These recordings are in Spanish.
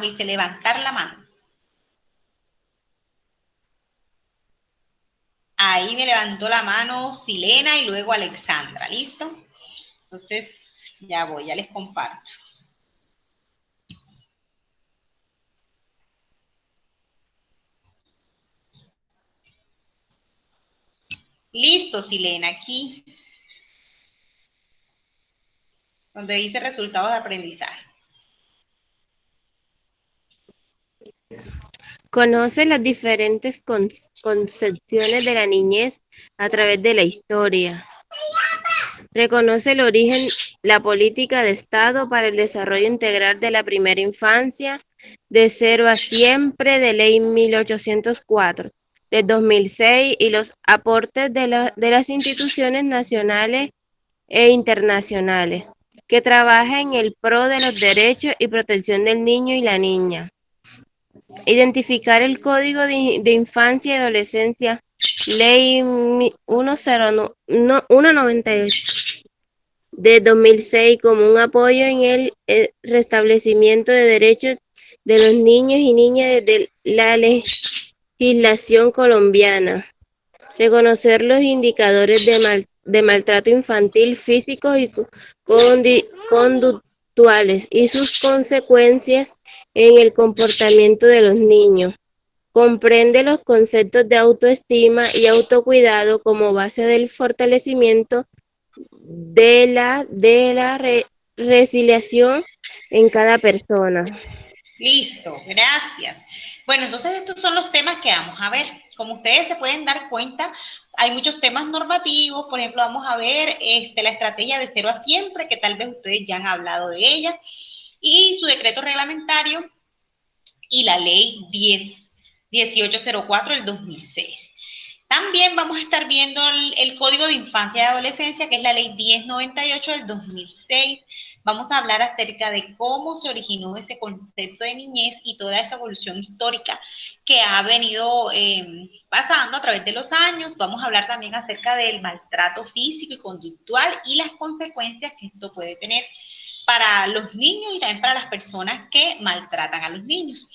dice levantar la mano. Ahí me levantó la mano Silena y luego Alexandra, ¿listo? Entonces, ya voy, ya les comparto. Listo, Silena, aquí, donde dice resultados de aprendizaje. Conoce las diferentes concepciones de la niñez a través de la historia. Reconoce el origen, la política de Estado para el desarrollo integral de la primera infancia, de cero a siempre, de Ley 1804, de 2006, y los aportes de las instituciones nacionales e internacionales, que trabaja en el pro de los derechos y protección del niño y la niña. Identificar el Código de Infancia y Adolescencia, Ley 198 de 2006, como un apoyo en el restablecimiento de derechos de los niños y niñas desde la legislación colombiana. Reconocer los indicadores de maltrato infantil físicos y conductuales y sus consecuencias en el comportamiento de los niños. Comprende los conceptos de autoestima y autocuidado como base del fortalecimiento de la resiliencia en cada persona. Listo, gracias. Bueno, entonces estos son los temas que vamos a ver. Como ustedes se pueden dar cuenta, hay muchos temas normativos. Por ejemplo, vamos a ver la estrategia de cero a siempre, que tal vez ustedes ya han hablado de ella, y su decreto reglamentario y la ley 1804 del 2006. También vamos a estar viendo el Código de Infancia y Adolescencia, que es la ley 1098 del 2006. Vamos a hablar acerca de cómo se originó ese concepto de niñez y toda esa evolución histórica que ha venido pasando a través de los años. Vamos a hablar también acerca del maltrato físico y conductual y las consecuencias que esto puede tener para los niños y también para las personas que maltratan a los niños.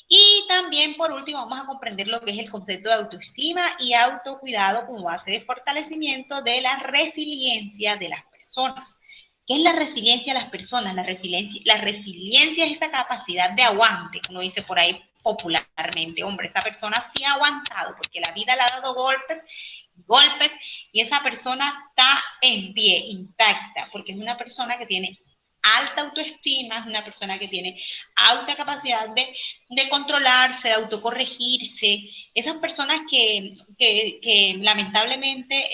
Y también, por último, vamos a comprender lo que es el concepto de autoestima y autocuidado como base de fortalecimiento de la resiliencia de las personas. ¿Qué es la resiliencia de las personas? La resiliencia es esa capacidad de aguante, como dice por ahí popularmente. Hombre, esa persona sí ha aguantado porque la vida le ha dado golpes, y esa persona está en pie, intacta, porque es una persona que tiene alta autoestima, es una persona que tiene alta capacidad de controlarse, de autocorregirse. Esas personas que lamentablemente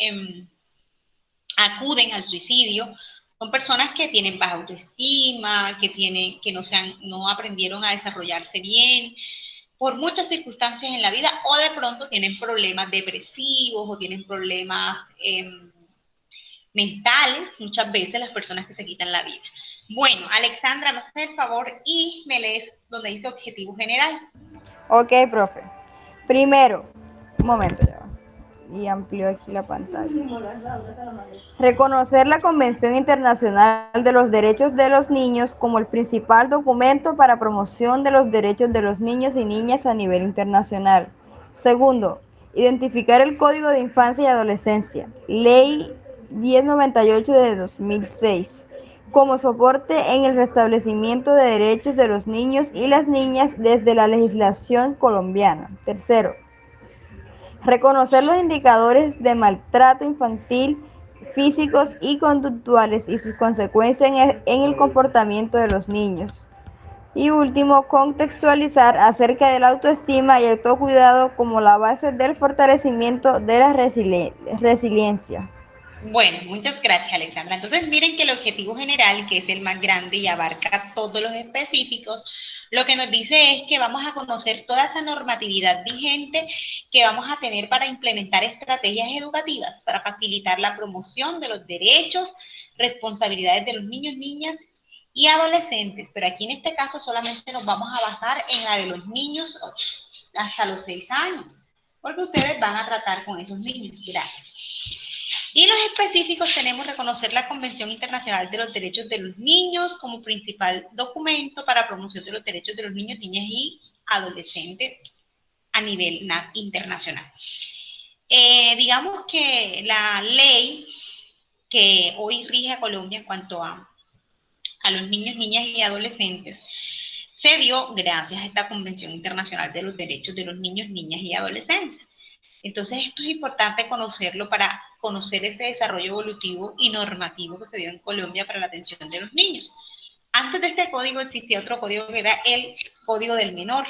acuden al suicidio son personas que tienen baja autoestima, que no aprendieron a desarrollarse bien por muchas circunstancias en la vida, o de pronto tienen problemas depresivos o tienen problemas mentales, muchas veces las personas que se quitan la vida. Bueno, Alexandra, me haces el favor y me lees donde dice objetivo general. Ok, profe. Primero, un momento ya. Y amplio aquí la pantalla. Reconocer la Convención Internacional de los Derechos de los Niños como el principal documento para promoción de los derechos de los niños y niñas a nivel internacional. Segundo, identificar el Código de Infancia y Adolescencia, Ley 1098 de 2006, como soporte en el restablecimiento de derechos de los niños y las niñas desde la legislación colombiana. Tercero, reconocer los indicadores de maltrato infantil, físicos y conductuales y sus consecuencias en el comportamiento de los niños. Y último, contextualizar acerca de la autoestima y autocuidado como la base del fortalecimiento de la resiliencia. Bueno, muchas gracias, Alexandra. Entonces, miren que el objetivo general, que es el más grande y abarca todos los específicos, lo que nos dice es que vamos a conocer toda esa normatividad vigente que vamos a tener para implementar estrategias educativas, para facilitar la promoción de los derechos, responsabilidades de los niños, niñas y adolescentes. Pero aquí en este caso solamente nos vamos a basar en la de los niños hasta los 6 años, porque ustedes van a tratar con esos niños. Gracias. Y los específicos tenemos reconocer la Convención Internacional de los Derechos de los Niños como principal documento para promoción de los derechos de los niños, niñas y adolescentes a nivel internacional. Digamos que la ley que hoy rige a Colombia en cuanto a los niños, niñas y adolescentes se dio gracias a esta Convención Internacional de los Derechos de los Niños, Niñas y Adolescentes. Entonces, esto es importante conocerlo para conocer ese desarrollo evolutivo y normativo que se dio en Colombia para la atención de los niños. Antes de este código existía otro código que era el Código del Menor,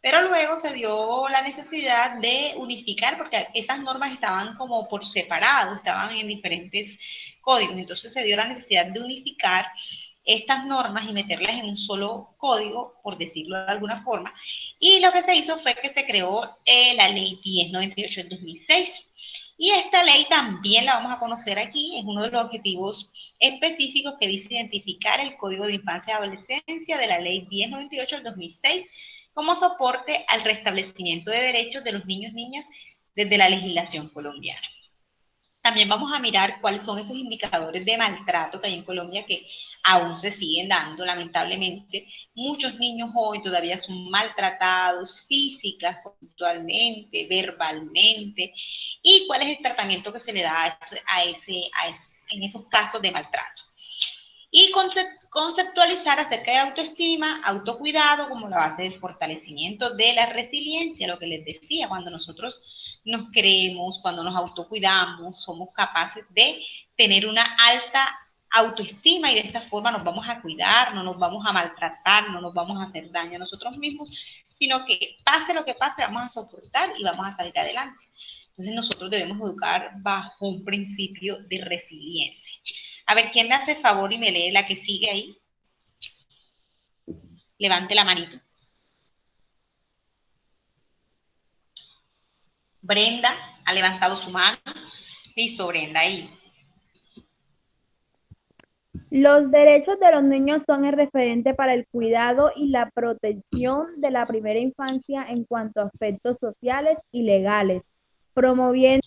pero luego se dio la necesidad de unificar porque esas normas estaban como por separado, estaban en diferentes códigos, entonces se dio la necesidad de unificar estas normas y meterlas en un solo código, por decirlo de alguna forma, y lo que se hizo fue que se creó la ley 1098 del 2006. Y esta ley también la vamos a conocer aquí, es uno de los objetivos específicos que dice identificar el Código de Infancia y Adolescencia de la ley 1098 del 2006 como soporte al restablecimiento de derechos de los niños y niñas desde la legislación colombiana. También vamos a mirar cuáles son esos indicadores de maltrato que hay en Colombia que aún se siguen dando, lamentablemente. Muchos niños hoy todavía son maltratados física, conductualmente, verbalmente, y cuál es el tratamiento que se le da en esos casos de maltrato. Y conceptualizar acerca de autoestima, autocuidado como la base del fortalecimiento de la resiliencia, lo que les decía, cuando nosotros nos creemos, cuando nos autocuidamos, somos capaces de tener una alta autoestima y de esta forma nos vamos a cuidar, no nos vamos a maltratar, no nos vamos a hacer daño a nosotros mismos, sino que pase lo que pase, vamos a soportar y vamos a salir adelante. Entonces nosotros debemos educar bajo un principio de resiliencia. A ver, ¿quién me hace favor y me lee la que sigue ahí? Levante la manito. Brenda ha levantado su mano. Listo, Brenda, ahí. Los derechos de los niños son el referente para el cuidado y la protección de la primera infancia en cuanto a aspectos sociales y legales, promoviendo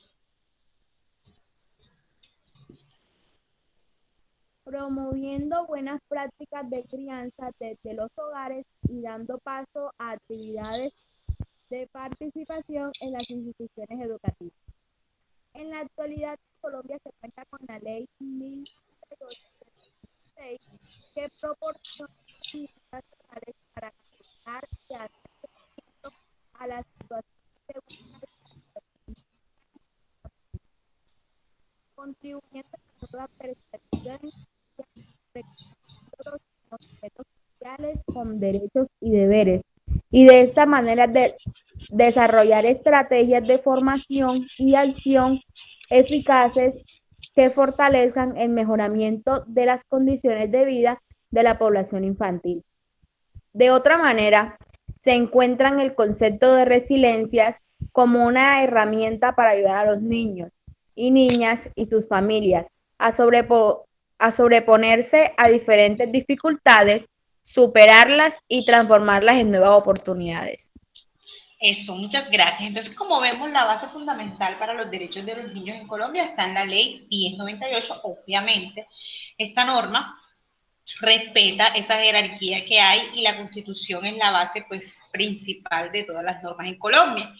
buenas prácticas de crianza desde los hogares y dando paso a actividades de participación en las instituciones educativas. En la actualidad, Colombia se cuenta con la Ley 1098 que proporciona medidas legales para garantizar y hacer seguimiento a la situación de contribuyendo a la nueva perspectiva de los sujetos sociales con derechos y deberes, y de esta manera desarrollar estrategias de formación y acción eficaces que fortalezcan el mejoramiento de las condiciones de vida de la población infantil. De otra manera, se encuentra en el concepto de resiliencias como una herramienta para ayudar a los niños y niñas y sus familias a sobreponerse a diferentes dificultades, superarlas y transformarlas en nuevas oportunidades. Eso, muchas gracias. Entonces, como vemos, la base fundamental para los derechos de los niños en Colombia está en la ley 1098, obviamente. Esta norma respeta esa jerarquía que hay y la Constitución es la base pues, principal de todas las normas en Colombia.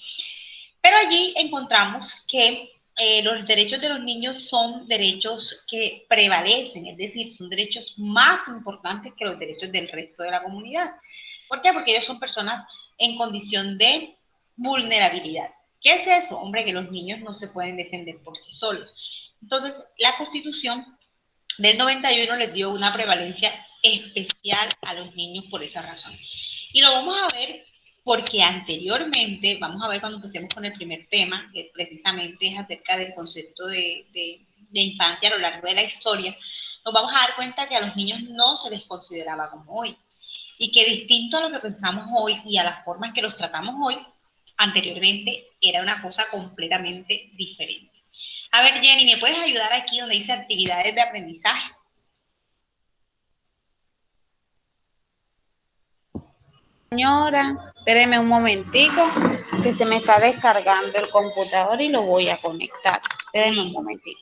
Pero allí encontramos que los derechos de los niños son derechos que prevalecen, es decir, son derechos más importantes que los derechos del resto de la comunidad. ¿Por qué? Porque ellos son personas en condición de vulnerabilidad. ¿Qué es eso? Hombre, que los niños no se pueden defender por sí solos. Entonces, la Constitución del 91 les dio una prevalencia especial a los niños por esa razón. Y lo vamos a ver porque anteriormente, vamos a ver cuando empecemos con el primer tema, que precisamente es acerca del concepto de infancia a lo largo de la historia, nos vamos a dar cuenta que a los niños no se les consideraba como hoy. Y que distinto a lo que pensamos hoy y a las formas que los tratamos hoy, anteriormente era una cosa completamente diferente. A ver, Jenny, ¿me puedes ayudar aquí donde dice actividades de aprendizaje? Señora, espéreme un momentico que se me está descargando el computador y lo voy a conectar. Espérenme un momentito.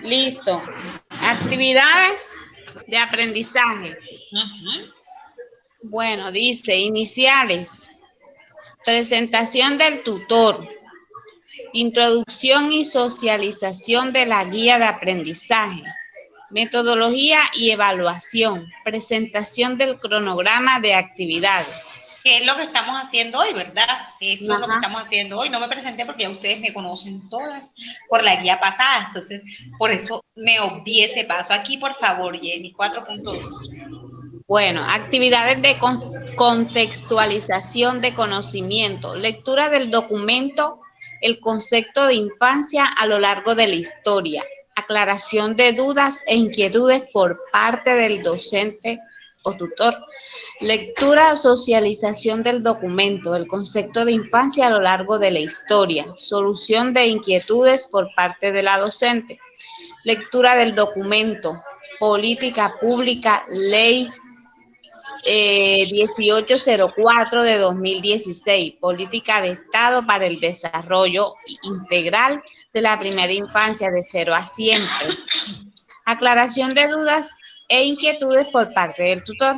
Listo. Actividades de aprendizaje. Bueno, dice iniciales. Presentación del tutor. Introducción y socialización de la guía de aprendizaje. Metodología y evaluación. Presentación del cronograma de actividades. Que es lo que estamos haciendo hoy, ¿verdad? Eso es lo que Ajá. estamos haciendo hoy. No me presenté porque ya ustedes me conocen todas por la guía pasada, entonces por eso me obvié ese paso. Aquí, por favor, Jenny, 4.2. Bueno, actividades de contextualización de conocimiento. Lectura del documento, el concepto de infancia a lo largo de la historia. Aclaración de dudas e inquietudes por parte del docente o tutor. Lectura o socialización del documento, el concepto de infancia a lo largo de la historia. Solución de inquietudes por parte de la docente. Lectura del documento, política pública, ley 1804 de 2016, Política de Estado para el Desarrollo Integral de la Primera Infancia de 0 a siempre. Aclaración de dudas e inquietudes por parte del tutor.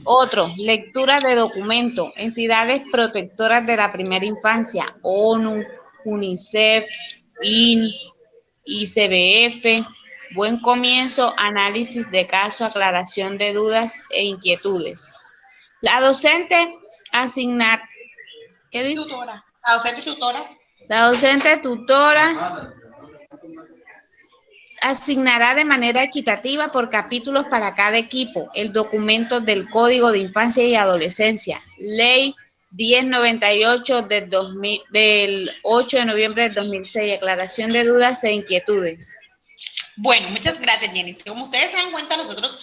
Otro, lectura de documento, entidades protectoras de la primera infancia, ONU, UNICEF, ICBF. Buen comienzo, análisis de caso, aclaración de dudas e inquietudes. La docente asignar, ¿qué dice? Tutora. La docente tutora. La docente tutora asignará de manera equitativa por capítulos para cada equipo el documento del Código de Infancia y Adolescencia, Ley 1098 del 8 de noviembre del 2006, aclaración de dudas e inquietudes. Bueno, muchas gracias, Jenny. Como ustedes se dan cuenta, nosotros,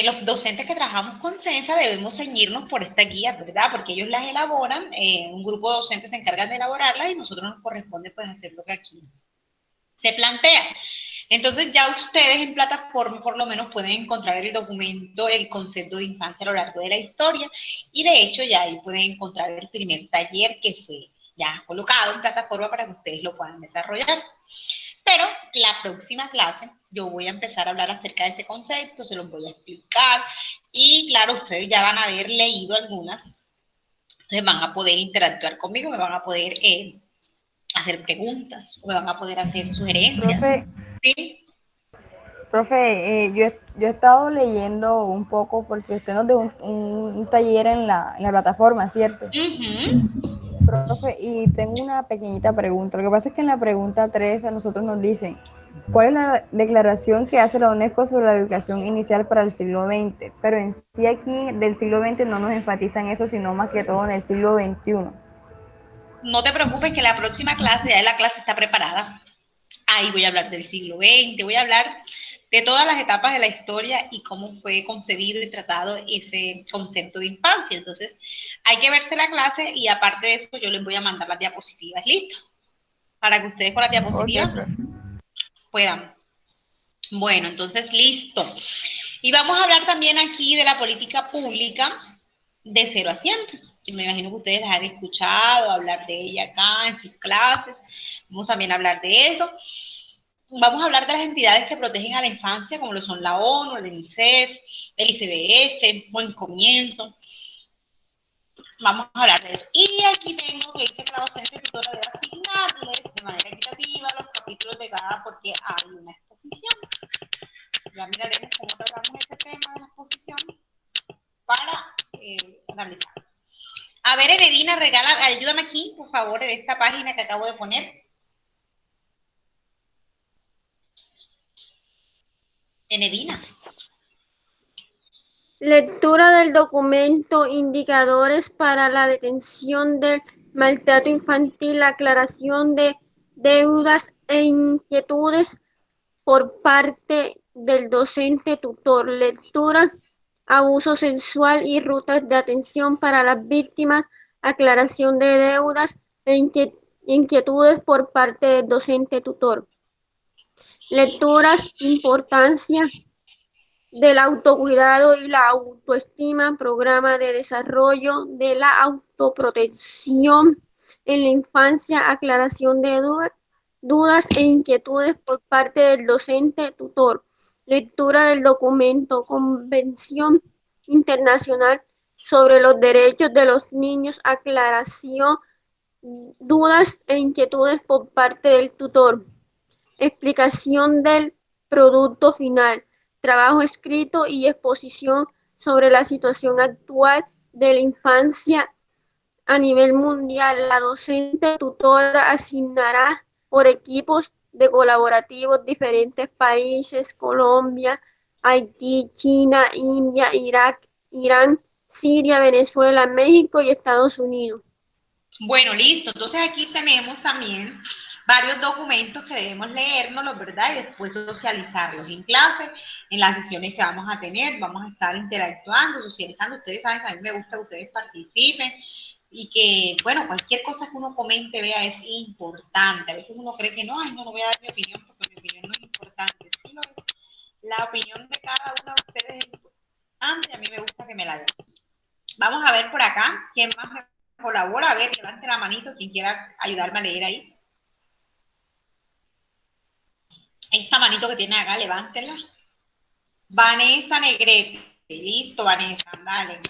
los docentes que trabajamos con CENSA, debemos ceñirnos por esta guía, ¿verdad? Porque ellos las elaboran, un grupo de docentes se encargan de elaborarlas y nosotros nos corresponde pues hacer lo que aquí se plantea. Entonces ya ustedes en plataforma por lo menos pueden encontrar el documento, el concepto de infancia a lo largo de la historia, y de hecho ya ahí pueden encontrar el primer taller que fue ya colocado en plataforma para que ustedes lo puedan desarrollar. Pero la próxima clase yo voy a empezar a hablar acerca de ese concepto, se los voy a explicar, y claro, ustedes ya van a haber leído algunas, entonces van a poder interactuar conmigo, me van a poder hacer preguntas, o me van a poder hacer sugerencias. Profe, ¿Sí? Profe, yo he estado leyendo un poco porque usted nos dejó un taller en la plataforma, ¿cierto? Profe, y tengo una pequeñita pregunta. Lo que pasa es que en la pregunta 3 a nosotros nos dicen, ¿cuál es la declaración que hace la UNESCO sobre la educación inicial para el siglo XX? Pero en sí aquí del siglo XX no nos enfatizan eso, sino más que todo en el siglo XXI. No te preocupes que la próxima clase, ya la clase está preparada. Ahí voy a hablar del siglo XX, voy a hablar de todas las etapas de la historia y cómo fue concebido y tratado ese concepto de infancia. Entonces, hay que verse la clase y aparte de eso, yo les voy a mandar las diapositivas, ¿listo? Para que ustedes con las diapositivas puedan. Bueno, entonces, listo. Y vamos a hablar también aquí de la política pública de 0 a siempre. Yo me imagino que ustedes las han escuchado hablar de ella acá en sus clases. Vamos también a hablar de eso. Vamos a hablar de las entidades que protegen a la infancia, como lo son la ONU, el UNICEF, el ICBF, Buen Comienzo. Vamos a hablar de eso. Y aquí tengo que dice que la docente tutora debe asignarles de manera equitativa los capítulos de cada, porque hay una exposición. Ya miraremos cómo tratamos este tema de la exposición para analizar. A ver, Enedina, ayúdame aquí, por favor, en esta página que acabo de poner. Enedina. Lectura del documento, indicadores para la detención del maltrato infantil, aclaración de deudas e inquietudes por parte del docente tutor, lectura, abuso sexual y rutas de atención para las víctimas, aclaración de deudas e inquietudes por parte del docente tutor. Lecturas, importancia del autocuidado y la autoestima, programa de desarrollo de la autoprotección en la infancia, aclaración de dudas e inquietudes por parte del docente tutor, lectura del documento, Convención Internacional sobre los Derechos de los Niños, aclaración, dudas e inquietudes por parte del tutor, explicación del producto final, trabajo escrito y exposición sobre la situación actual de la infancia a nivel mundial. La docente tutora asignará por equipos de colaborativos diferentes países: Colombia, Haití, China, India, Irak, Irán, Siria, Venezuela, México y Estados Unidos. Bueno, listo. Entonces aquí tenemos también varios documentos que debemos leérnoslos, ¿verdad? Y después socializarlos en clase, en las sesiones que vamos a tener. Vamos a estar interactuando, socializando. Ustedes saben, a mí me gusta que ustedes participen y que, bueno, cualquier cosa que uno comente, vea, es importante. A veces uno cree que no, ay, no voy a dar mi opinión porque mi opinión no es importante. Sí lo es. La opinión de cada uno de ustedes es importante y a mí me gusta que me la den. Vamos a ver por acá quién más me colabora. A ver, levante la manito quien quiera ayudarme a leer ahí. Esta manito que tiene acá, levántela. Vanessa Negrete. Listo, Vanessa, dale.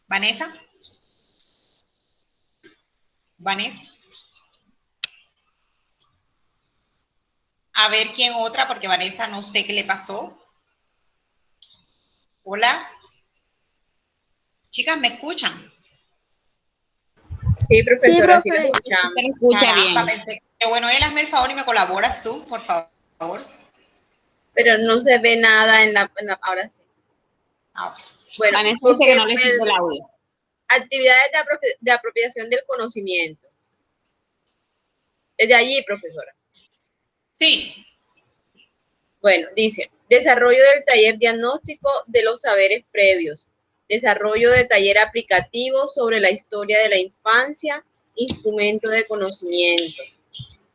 Vanessa. Vanessa. A ver quién otra, porque Vanessa no sé qué le pasó. Hola. Chicas, ¿me escuchan? Sí, profesora, sí, profe. la escuchamos. Se escucha Caramba, bien. pensé que bueno, él hazme el favor y me colaboras tú, por favor. Pero no se ve nada ahora sí. Ah, Bueno, Vanessa dice porque que no le sirve el audio. actividades de apropiación del conocimiento. Es de allí, profesora. sí. Bueno, dice, desarrollo del taller diagnóstico de los saberes previos, desarrollo de taller aplicativo sobre la historia de la infancia, instrumento de conocimiento,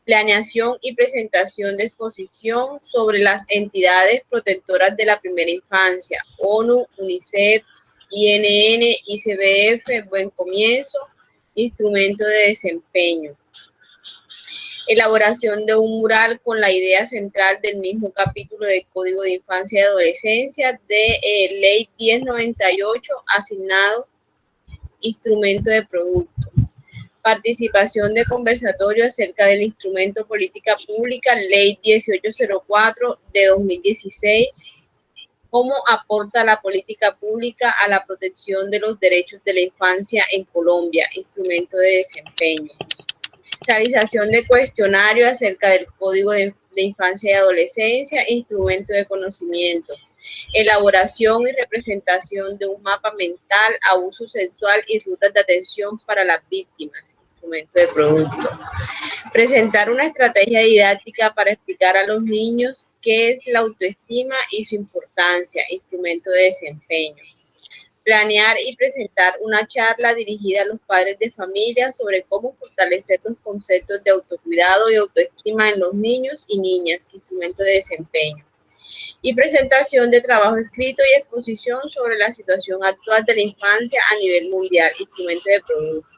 planeación y presentación de exposición sobre las entidades protectoras de la primera infancia, ONU, UNICEF, INN, ICBF, Buen Comienzo, instrumento de desempeño. Elaboración de un mural con la idea central del mismo capítulo del Código de Infancia y Adolescencia de Ley 1098, asignado instrumento de producto. Participación de conversatorio acerca del instrumento política pública, Ley 1804 de 2016, cómo aporta la política pública a la protección de los derechos de la infancia en Colombia, instrumento de desempeño. Realización de cuestionario acerca del Código de Infancia y Adolescencia, instrumento de conocimiento. Elaboración y representación de un mapa mental, abuso sexual y rutas de atención para las víctimas, instrumento de producto. Presentar una estrategia didáctica para explicar a los niños qué es la autoestima y su importancia, instrumento de desempeño. Planear y presentar una charla dirigida a los padres de familia sobre cómo fortalecer los conceptos de autocuidado y autoestima en los niños y niñas, instrumento de desempeño. Y presentación de trabajo escrito y exposición sobre la situación actual de la infancia a nivel mundial, instrumento de producto.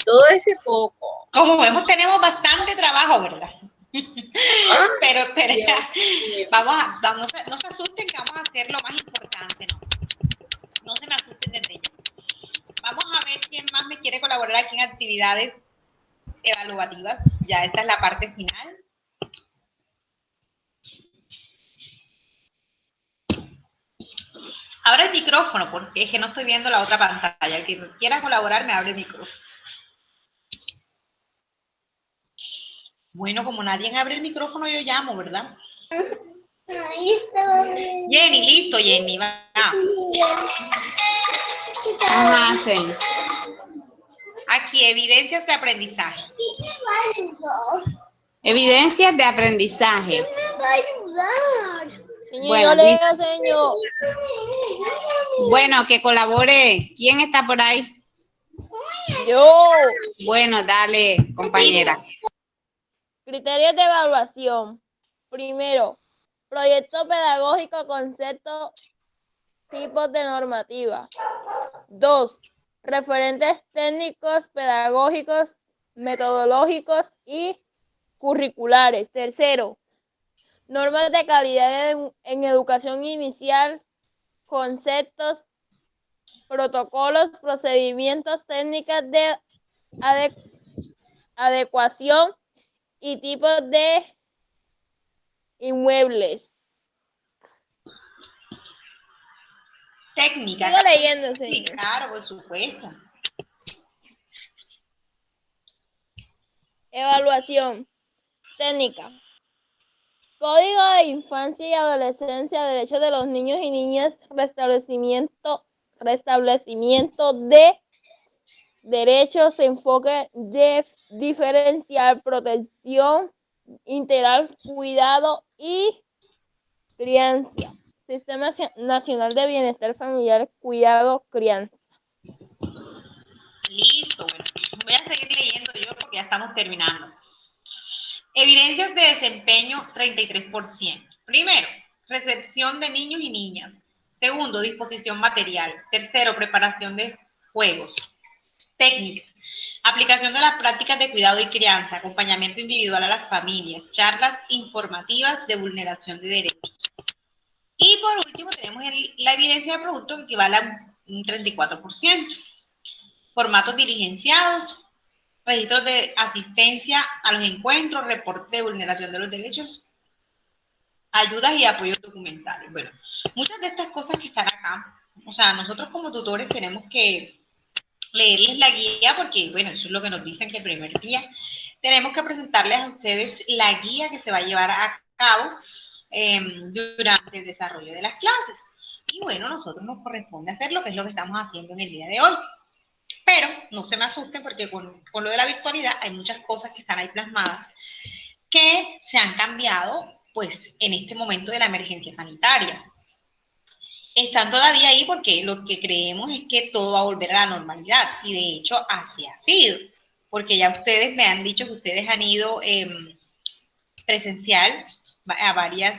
Todo ese poco. Como vemos, tenemos bastante trabajo, ¿verdad? Pero vamos, no se asusten que vamos a hacer lo más importante, no se me asusten desde ya. Vamos a ver quién más me quiere colaborar aquí en actividades evaluativas. Ya esta es la parte final. Abre el micrófono, porque es que no estoy viendo la otra pantalla. El que quiera colaborar, me abre el micrófono. Bueno, como nadie abre el micrófono, yo llamo, ¿verdad? Jenny, listo, Jenny, va. Ajá, sí. Aquí, evidencias de aprendizaje. Evidencias de aprendizaje. Señor, señor. Bueno, que colabore. ¿Quién está por ahí? Yo. Bueno, dale, compañera. Criterios de evaluación. Primero, proyecto pedagógico, concepto, tipos de normativa. 2. Referentes técnicos, pedagógicos, metodológicos y curriculares. Tercero, normas de calidad en educación inicial, conceptos, protocolos, procedimientos, técnicas de adecuación y tipos de inmuebles. Técnica. Sigo leyendo, Sí, señor. claro, por supuesto. Evaluación. Técnica. Código de Infancia y Adolescencia, Derechos de los Niños y Niñas, restablecimiento de derechos, enfoque diferencial, protección integral, cuidado y crianza. Sistema Nacional de Bienestar Familiar, Cuidado, Crianza. Listo, bueno, voy a seguir leyendo yo porque ya estamos terminando. Evidencias de desempeño, 33%. Primero, recepción de niños y niñas. Segundo, disposición material. Tercero, preparación de juegos. Técnica. Aplicación de las prácticas de cuidado y crianza, acompañamiento individual a las familias, charlas informativas de vulneración de derechos. Y por último tenemos la evidencia de producto que equivale a un 34%. Formatos diligenciados, registros de asistencia a los encuentros, reportes de vulneración de los derechos, ayudas y apoyos documentales. Bueno, muchas de estas cosas que están acá, o sea, nosotros como tutores tenemos que leerles la guía porque, bueno, eso es lo que nos dicen que el primer día tenemos que presentarles a ustedes la guía que se va a llevar a cabo durante el desarrollo de las clases. Y bueno, nosotros nos corresponde hacer lo que es lo que estamos haciendo en el día de hoy. Pero no se me asusten porque con lo de la virtualidad hay muchas cosas que están ahí plasmadas que se han cambiado pues en este momento de la emergencia sanitaria. Están todavía ahí porque lo que creemos es que todo va a volver a la normalidad y de hecho así ha sido, porque ya ustedes me han dicho que ustedes han ido presencial a varias